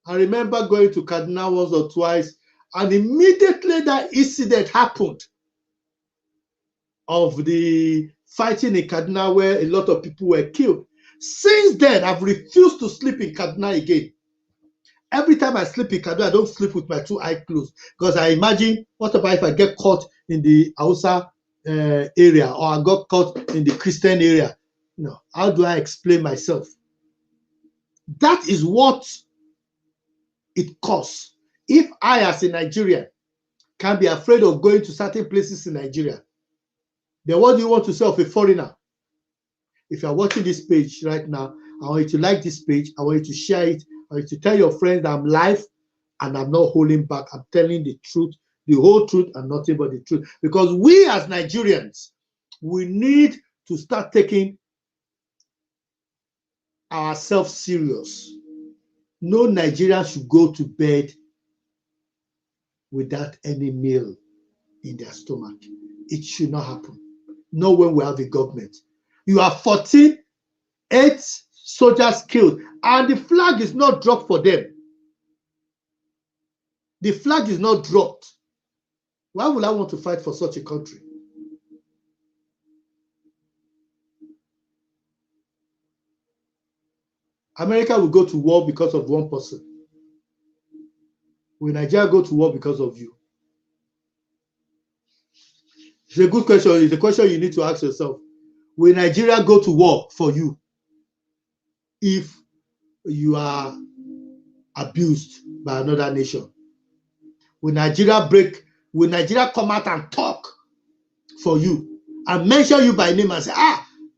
I remember going to Kaduna once or twice, and immediately that incident happened of the fighting in Kaduna where a lot of people were killed. Since then, I've refused to sleep in Kaduna again. Every time I sleep in Kaduna, I don't sleep with my two eyes closed, because I imagine, what about if I get caught in the Hausa area, or I got caught in the Christian area? No, how do I explain myself? That is what it costs. If I, as a Nigerian, can be afraid of going to certain places in Nigeria, then what do you want to say of a foreigner? If you're watching this page right now, I want you to like this page. I want you to share it. I want you to tell your friends that I'm live and I'm not holding back. I'm telling the truth, the whole truth, and nothing but the truth. Because we as Nigerians, we need to start taking ourselves serious. No Nigerian should go to bed without any meal in their stomach. It should not happen. Not when we have a government. You have 8 soldiers killed, and the flag is not dropped for them. The flag is not dropped. Why would I want to fight for such a country? America will go to war because of one person. Will Nigeria go to war because of you? It's a good question. It's a question you need to ask yourself. Will Nigeria go to war for you if you are abused by another nation? Will Nigeria come out and talk for you and mention you by name and say,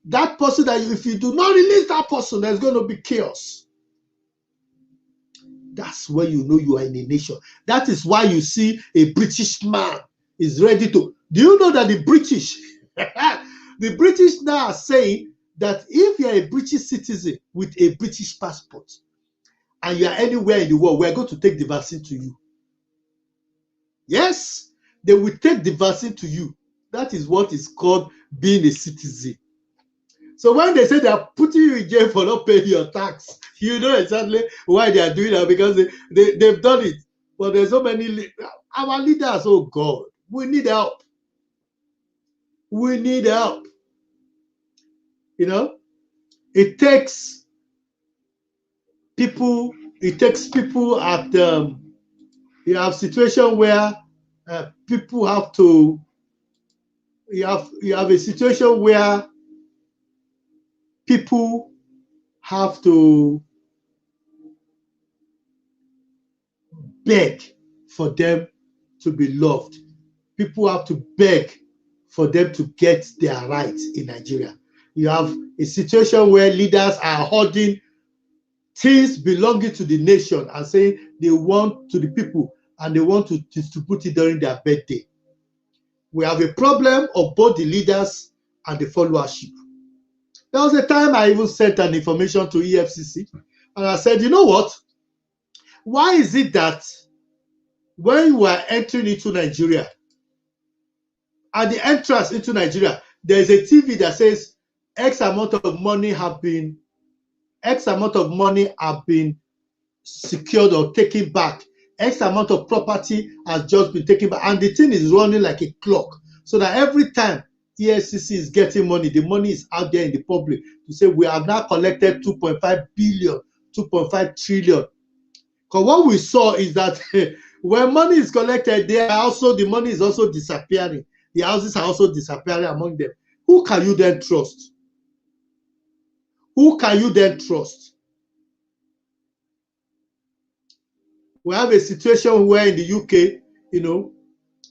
that person, that if you do not release that person, there's going to be chaos? That's when you know you are in a nation. That is why you see a British man is ready to. Do you know that the British now are saying that if you're a British citizen with a British passport and you are anywhere in the world, we're going to take the vaccine to you. Yes, they will take the vaccine to you. That is what is called being a citizen. So when they say they are putting you in jail for not paying your tax, you know exactly why they are doing that, because they've done it. But there's so many, our leaders, oh God, we need help. We need help. You know, it takes people at, you have situation where people have to, you have a situation where people have to beg for them to be loved. People have to beg for them to get their rights in Nigeria. You have a situation where leaders are hoarding things belonging to the nation and saying they want to the people and they want to distribute it during their birthday. We have a problem of both the leaders and the followership. There was a time I even sent an information to EFCC, and I said, you know what? Why is it that when you are entering into Nigeria, at the entrance into Nigeria, there's a TV that says X amount of money have been secured or taken back. X amount of property has just been taken back, and the thing is running like a clock, so that every time EFCC is getting money, the money is out there in the public to say we have now collected 2.5 billion, 2.5 trillion. Because what we saw is that when money is collected, the money is also disappearing. The houses are also disappearing among them. Who can you then trust? Who can you then trust? We have a situation where in the UK,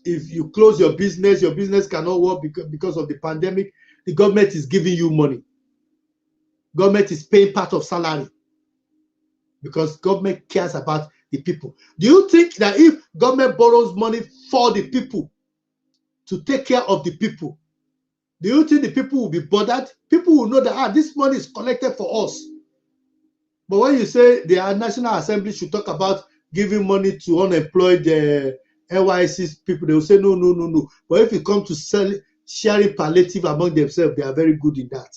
if you close your business cannot work because of the pandemic. The government is giving you money. Government is paying part of salary because government cares about the people. Do you think that if government borrows money for the people, to take care of the people, do you think the people will be bothered? People will know that this money is collected for us. But when you say the National Assembly should talk about giving money to unemployed NYSC people, they will say no. But if it comes to sharing palliative among themselves, they are very good in that.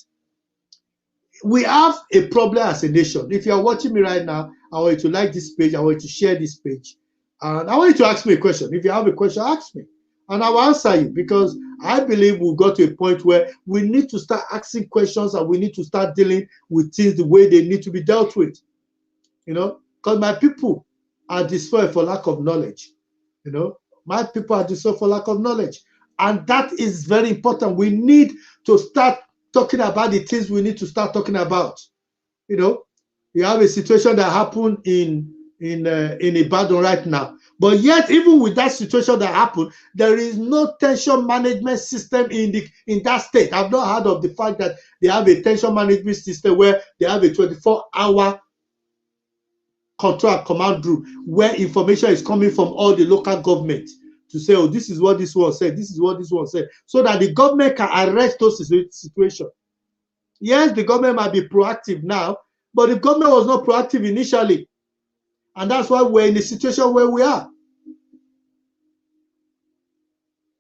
We have a problem as a nation. If you are watching me right now, I want you to like this page, I want you to share this page, and I want you to ask me a question. If you have a question, ask me, and I will answer you, because I believe we've got to a point where we need to start asking questions, and we need to start dealing with things the way they need to be dealt with. Because my people are destroyed for lack of knowledge. My people are destroyed for lack of knowledge. And that is very important. We need to start talking about the things we need to start talking about. You have a situation that happened in Ibadan right now. But yet, even with that situation that happened, there is no tension management system in that state. I've not heard of the fact that they have a tension management system where they have a 24-hour control and command room where information is coming from all the local government to say, oh, this is what this one said, this is what this one said, so that the government can arrest those situations. Yes, the government might be proactive now, but the government was not proactive initially. And that's why we're in the situation where we are.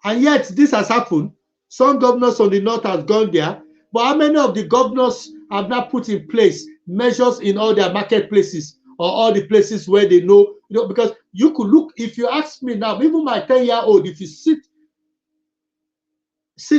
And yet, this has happened. Some governors on the north have gone there, but how many of the governors have not put in place measures in all their marketplaces or all the places where they know, because you could look, if you ask me now, even my 10-year-old, if you sit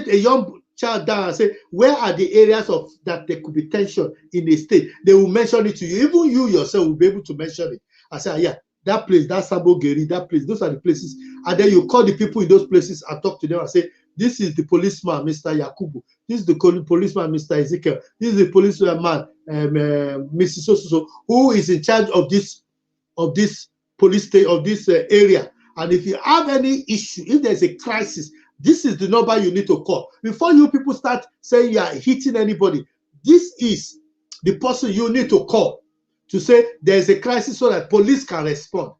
a young child down and say, where are the areas of that there could be tension in a state, they will mention it to you. Even you yourself will be able to mention it. I say, yeah, that place, that Sabo Geri, that place, those are the places. And then you call the people in those places and talk to them and say, this is the policeman, Mr. Yakubu. This is the policeman, Mr. Ezekiel. This is the policeman, Mrs. So, who is in charge of this police state, of this area. And if you have any issue, if there's a crisis, this is the number you need to call. Before you people start saying you are hitting anybody, this is the person you need to call to say there's a crisis so that police can respond.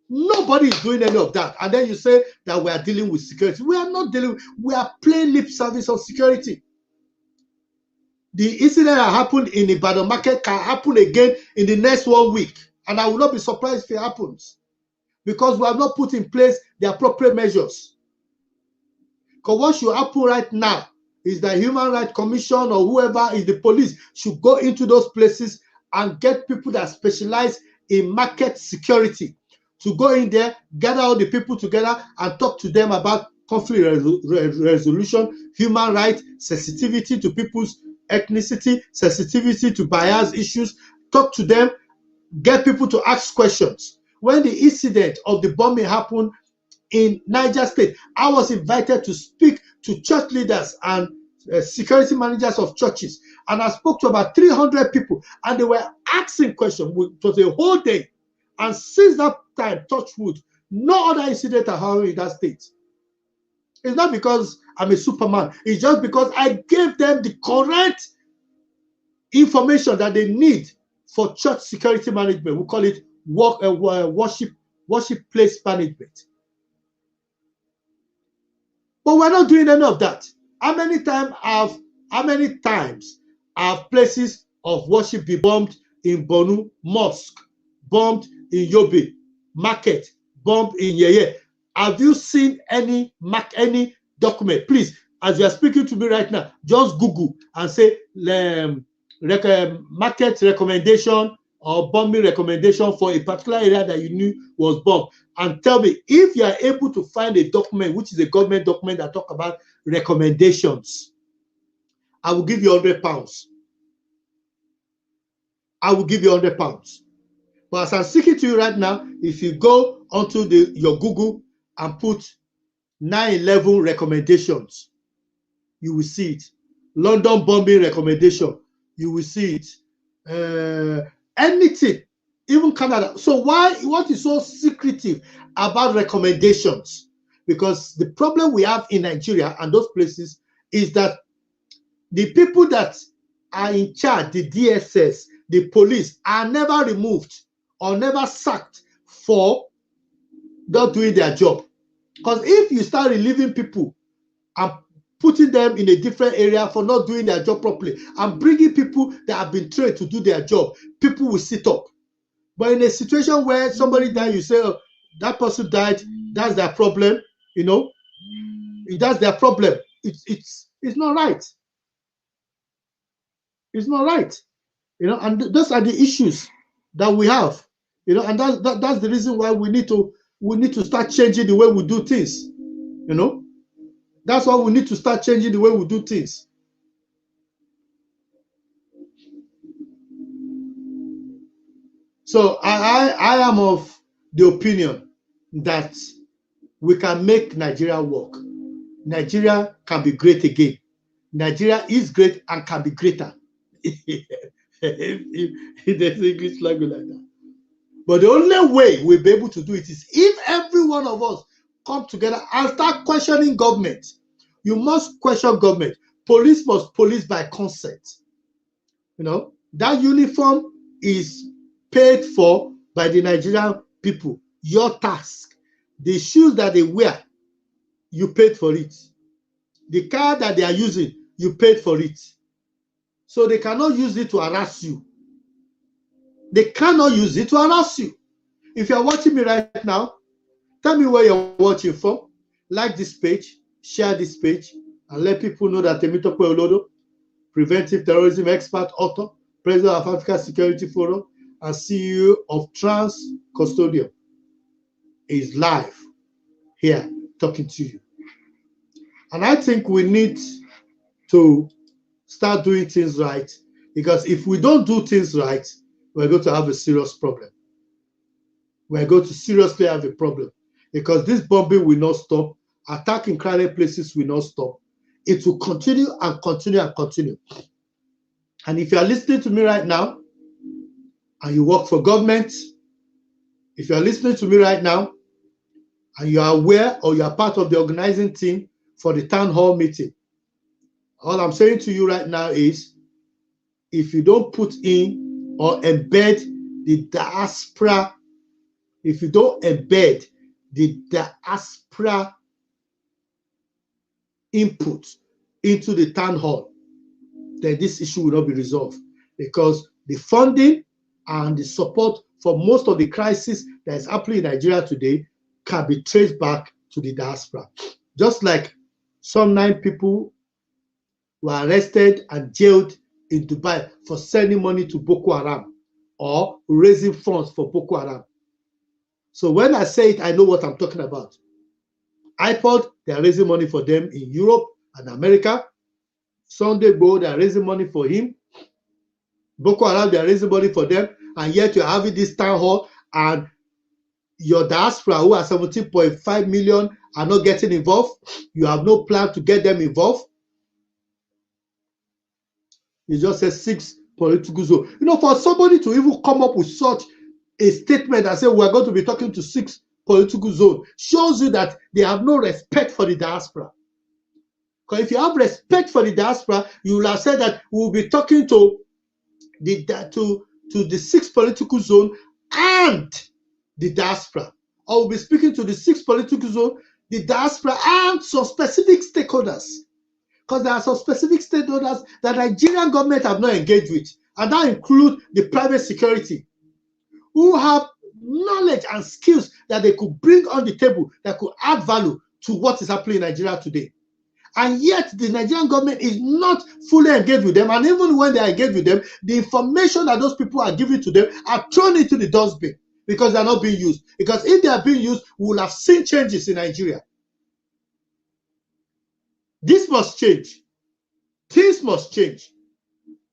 Nobody is doing any of that. And then you say that we are dealing with security. We are not dealing, we are playing lip service of security. The incident that happened in the Ibadan market can happen again in the next 1 week. And I will not be surprised if it happens, because we have not put in place the appropriate measures. Because what should happen right now is that Human Rights Commission or whoever is the police should go into those places and get people that specialize in market security to go in there, gather all the people together and talk to them about conflict resolution, human rights, sensitivity to people's ethnicity, sensitivity to bias issues, talk to them, get people to ask questions. When the incident of the bombing happened in Niger State, I was invited to speak to church leaders and security managers of churches, and I spoke to about 300 people, and they were asking questions. It was a whole day, and since that time, touch wood, no other incident has happened in that state. It's not because I'm a Superman. It's just because I gave them the correct information that they need for church security management. We call it worship place management. But we're not doing any of that. How many times have places of worship been bombed in Bonu Mosque, bombed in Yobe Market, bombed in Yeye? Have you seen any document. Please, as you are speaking to me right now, just Google and say market recommendation or bombing recommendation for a particular area that you knew was bombed, and tell me if you are able to find a document which is a government document that talk about recommendations. I will give you £100. I will give you £100. But as I'm speaking to you right now, if you go onto your Google and put 9/11 recommendations, you will see it. London bombing recommendation, you will see it. Anything, even Canada. So what is so secretive about recommendations? Because the problem we have in Nigeria and those places is that the people that are in charge, the DSS, the police, are never removed or never sacked for not doing their job. Because if you start relieving people and putting them in a different area for not doing their job properly and bringing people that have been trained to do their job, people will sit up. But in a situation where somebody died, you say, oh, that person died, that's their problem, you know, that's their problem. It's not right. It's not right, you know, and those are the issues that we have, you know, and that's the reason why we need to start changing the way we do things, you know. That's why we need to start changing the way we do things. So I am of the opinion that we can make Nigeria work. Nigeria can be great again. Nigeria is great and can be greater. if there's English language like that. But the only way we'll be able to do it is if every one of us come together and start questioning government. You must question government. Police must police by consent. You know, that uniform is paid for by the Nigerian people. Your task. The shoes that they wear, you paid for it. The car that they are using, you paid for it. So they cannot use it to harass you. They cannot use it to harass you. If you're watching me right now, tell me where you're watching from. Like this page, share this page, and let people know that Temitope Olodo, preventive terrorism expert, author, president of Africa Security Forum, and CEO of Trans Custodian, is live here talking to you. And I think we need to start doing things right, because if we don't do things right, we're going to have a serious problem. We're going to seriously have a problem, because this bombing will not stop. Attack in crowded places will not stop. It will continue and continue and continue. And if you are listening to me right now and you work for government, if you are listening to me right now and you are aware or you are part of the organizing team for the town hall meeting, all I'm saying to you right now is, if you don't put in or embed the diaspora, if you don't embed the diaspora input into the town hall, then this issue will not be resolved, because the funding and the support for most of the crisis that is happening in Nigeria today can be traced back to the diaspora. Just like some 9 people were arrested and jailed in Dubai for sending money to Boko Haram or raising funds for Boko Haram. So when I say it, I know what I'm talking about. iPod, they are raising money for them in Europe and America. Sunday Igboho, they are raising money for him. Boko Haram, they are raising money for them. And yet you're having this town hall, and your diaspora, who are 17.5 million, are not getting involved. You have no plan to get them involved. You just say 6 political zones. You know, for somebody to even come up with such a statement and say we're going to be talking to 6 political zones shows you that they have no respect for the diaspora. Because if you have respect for the diaspora, you will have said that we will be talking to the 6 political zone and the diaspora. Or we'll be speaking to the 6 political zone, the diaspora, and some specific stakeholders. Because there are some specific stakeholders that the Nigerian government have not engaged with. And that includes the private security, who have knowledge and skills that they could bring on the table that could add value to what is happening in Nigeria today. And yet the Nigerian government is not fully engaged with them. And even when they are engaged with them, the information that those people are giving to them are thrown into the dustbin because they're not being used. Because if they are being used, we will have seen changes in Nigeria. This must change. Things must change.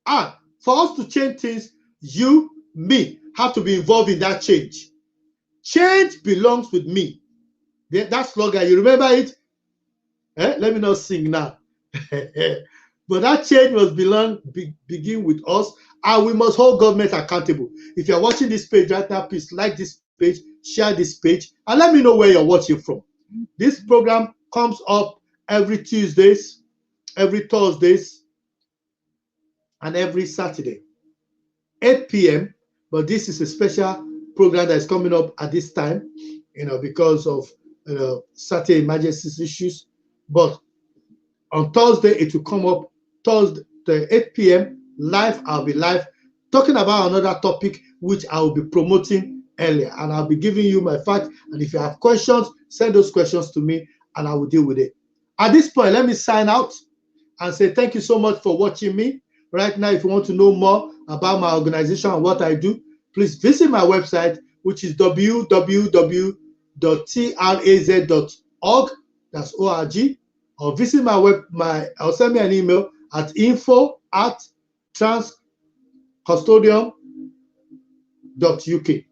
And for us to change things, you, me, have to be involved in that change. Change belongs with me. That slogan, you remember it? Let me not sing now. But that change must begin with us, and we must hold government accountable. If you're watching this page right now, please like this page, share this page, and let me know where you're watching from. This program comes up every Tuesdays, every Thursdays, and every Saturday, 8 p.m. But this is a special program that is coming up at this time, because of certain emergency issues. But on Thursday, it will come up Thursday, 8 p.m. live. I'll be live talking about another topic which I will be promoting earlier. And I'll be giving you my facts. And if you have questions, send those questions to me and I will deal with it. At this point, let me sign out and say thank you so much for watching me. Right now, if you want to know more about my organization and what I do, please visit my website, which is www.traz.org. That's org. Or visit or send me an email at info@transcustodium.uk. If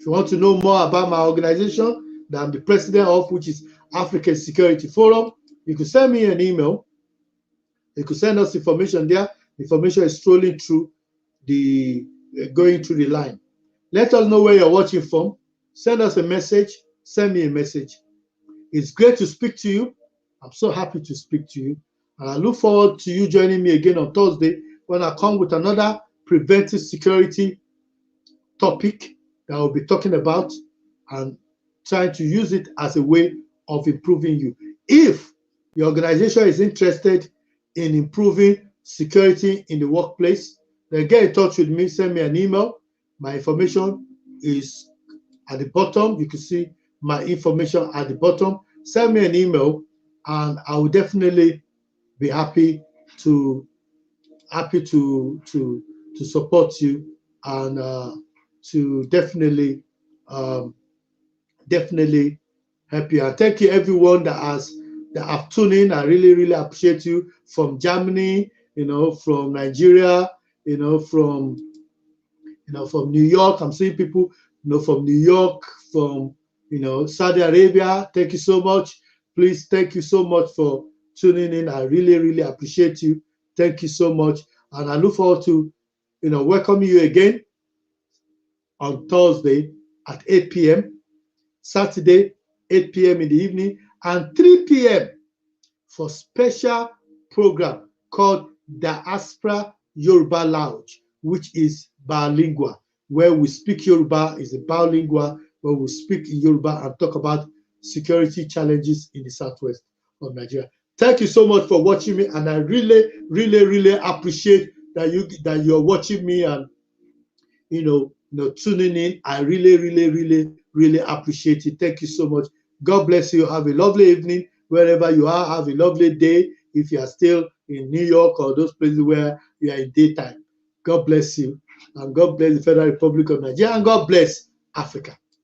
you want to know more about my organization that I'm the president of, which is African Security Forum, you can send me an email. You could send us information there. Information is strolling through going through the line. Let us know where you're watching from. Send us a message. Send me a message. It's great to speak to you. I'm so happy to speak to you. And I look forward to you joining me again on Thursday when I come with another preventive security topic that I'll be talking about and trying to use it as a way of improving you. If your organization is interested in improving security in the workplace, then get in touch with me, send me an email. My information is at the bottom. You can see my information at the bottom. Send me an email and I will definitely be happy to support you and to definitely help you. And thank you everyone that have tuned in. I really appreciate you from Germany, from Nigeria, from New York. I'm seeing people, from New York, from Saudi Arabia. Thank you so much. Please, thank you so much for tuning in. I really appreciate you. Thank you so much. And I look forward to welcoming you again on Thursday at 8 p.m. Saturday, 8 p.m. in the evening, and 3 p.m. for special program called Diaspora Yoruba Lounge, which is bilingual, where we speak Yoruba, is a bilingual, where we speak in Yoruba and talk about security challenges in the southwest of Nigeria. Thank you so much for watching me, and I really appreciate that you're watching me and tuning in. I really appreciate it. Thank you so much. God bless you. Have a lovely evening wherever you are. Have a lovely day if you are still in New York or those places where you are in daytime. God bless you, and God bless the Federal Republic of Nigeria, and God bless Africa.